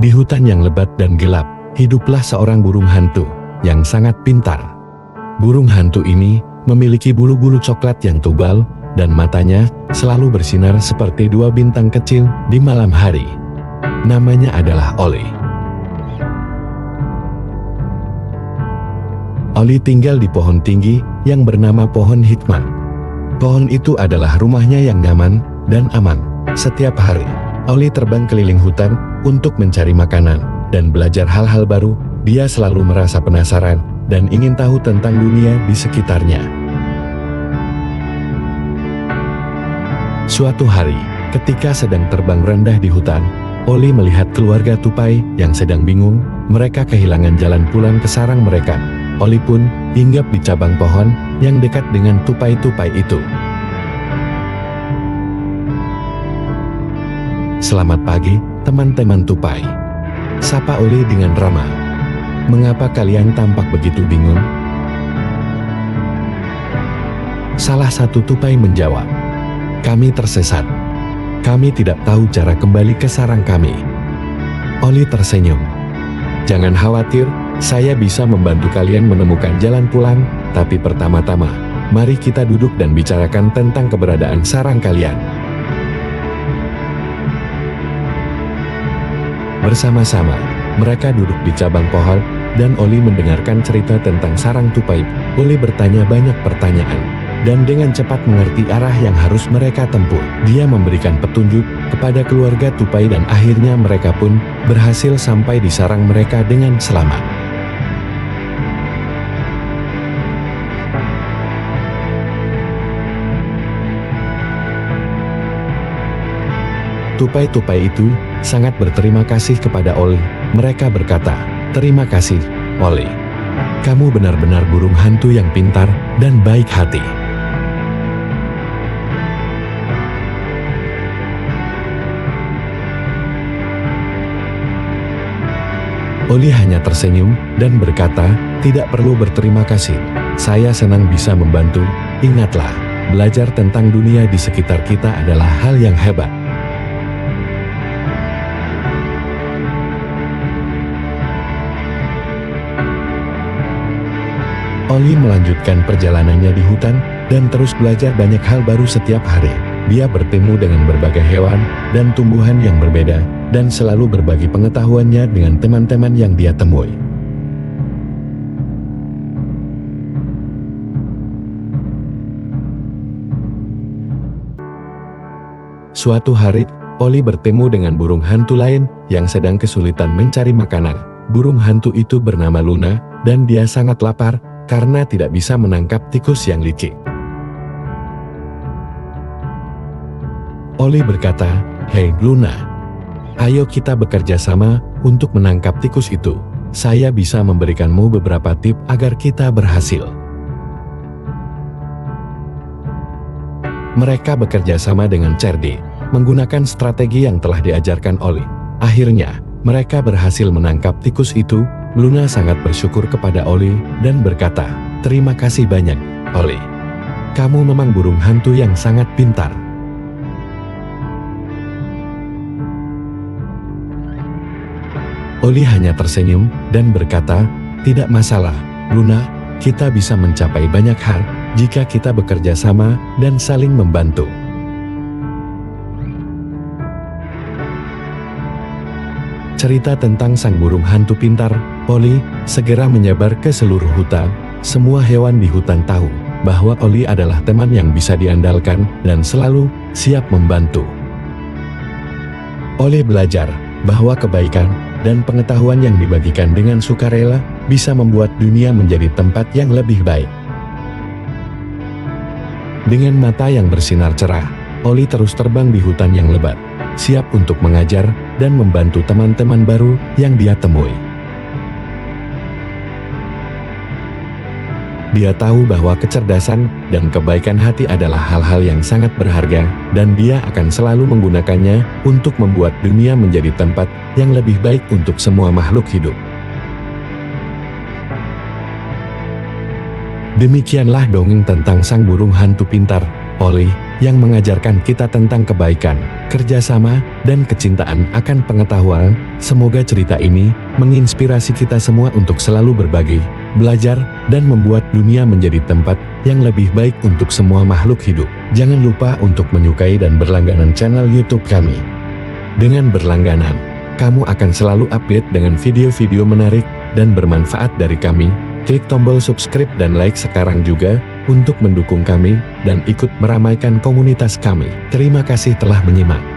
Di hutan yang lebat dan gelap, hiduplah seorang burung hantu yang sangat pintar. Burung hantu ini memiliki bulu-bulu coklat yang tebal dan matanya selalu bersinar seperti dua bintang kecil di malam hari. Namanya adalah Oli. Oli tinggal di pohon tinggi yang bernama pohon hikmat. Pohon itu adalah rumahnya yang nyaman dan aman. Setiap hari, Oli terbang keliling hutan untuk mencari makanan dan belajar hal-hal baru. Dia selalu merasa penasaran dan ingin tahu tentang dunia di sekitarnya. Suatu hari, ketika sedang terbang rendah di hutan, Oli melihat keluarga tupai yang sedang bingung. Mereka kehilangan jalan pulang ke sarang mereka. Oli pun hinggap di cabang pohon yang dekat dengan tupai-tupai itu. "Selamat pagi, teman-teman tupai," sapa Oli dengan ramah. "Mengapa kalian tampak begitu bingung?" Salah satu tupai menjawab, "Kami tersesat. Kami tidak tahu cara kembali ke sarang kami." Oli tersenyum. "Jangan khawatir, saya bisa membantu kalian menemukan jalan pulang, tapi pertama-tama, mari kita duduk dan bicarakan tentang keberadaan sarang kalian." Bersama-sama, mereka duduk di cabang pohon, dan Oli mendengarkan cerita tentang sarang tupai. Oli bertanya banyak pertanyaan, dan dengan cepat mengerti arah yang harus mereka tempuh. Dia memberikan petunjuk kepada keluarga tupai dan akhirnya mereka pun berhasil sampai di sarang mereka dengan selamat. Tupai-tupai itu sangat berterima kasih kepada Oli. Mereka berkata, "Terima kasih, Oli. Kamu benar-benar burung hantu yang pintar dan baik hati." Oli hanya tersenyum dan berkata, "Tidak perlu berterima kasih. Saya senang bisa membantu. Ingatlah, belajar tentang dunia di sekitar kita adalah hal yang hebat." Oli melanjutkan perjalanannya di hutan dan terus belajar banyak hal baru setiap hari. Dia bertemu dengan berbagai hewan dan tumbuhan yang berbeda dan selalu berbagi pengetahuannya dengan teman-teman yang dia temui. Suatu hari, Oli bertemu dengan burung hantu lain yang sedang kesulitan mencari makanan. Burung hantu itu bernama Luna, dan dia sangat lapar karena tidak bisa menangkap tikus yang licik. Oli berkata, "Hei Luna, ayo kita bekerja sama untuk menangkap tikus itu. Saya bisa memberikanmu beberapa tips agar kita berhasil." Mereka bekerja sama dengan cerdik, menggunakan strategi yang telah diajarkan Oli. Akhirnya, mereka berhasil menangkap tikus itu. Luna sangat bersyukur kepada Oli dan berkata, "Terima kasih banyak, Oli. Kamu memang burung hantu yang sangat pintar." Oli hanya tersenyum dan berkata, "Tidak masalah, Luna. Kita bisa mencapai banyak hal jika kita bekerja sama dan saling membantu." Cerita tentang sang burung hantu pintar, Oli, segera menyebar ke seluruh hutan. Semua hewan di hutan tahu bahwa Oli adalah teman yang bisa diandalkan dan selalu siap membantu. Oli belajar bahwa kebaikan dan pengetahuan yang dibagikan dengan sukarela bisa membuat dunia menjadi tempat yang lebih baik. Dengan mata yang bersinar cerah, Oli terus terbang di hutan yang lebat, siap untuk mengajar dan membantu teman-teman baru yang dia temui. Dia tahu bahwa kecerdasan dan kebaikan hati adalah hal-hal yang sangat berharga, dan dia akan selalu menggunakannya untuk membuat dunia menjadi tempat yang lebih baik untuk semua makhluk hidup. Demikianlah dongeng tentang sang burung hantu pintar. Oli, yang mengajarkan kita tentang kebaikan, kerjasama, dan kecintaan akan pengetahuan. Semoga cerita ini menginspirasi kita semua untuk selalu berbagi, belajar, dan membuat dunia menjadi tempat yang lebih baik untuk semua makhluk hidup. Jangan lupa untuk menyukai dan berlangganan channel YouTube kami. Dengan berlangganan, kamu akan selalu update dengan video-video menarik dan bermanfaat dari kami. Klik tombol subscribe dan like sekarang juga untuk mendukung kami dan ikut meramaikan komunitas kami. Terima kasih telah menyimak.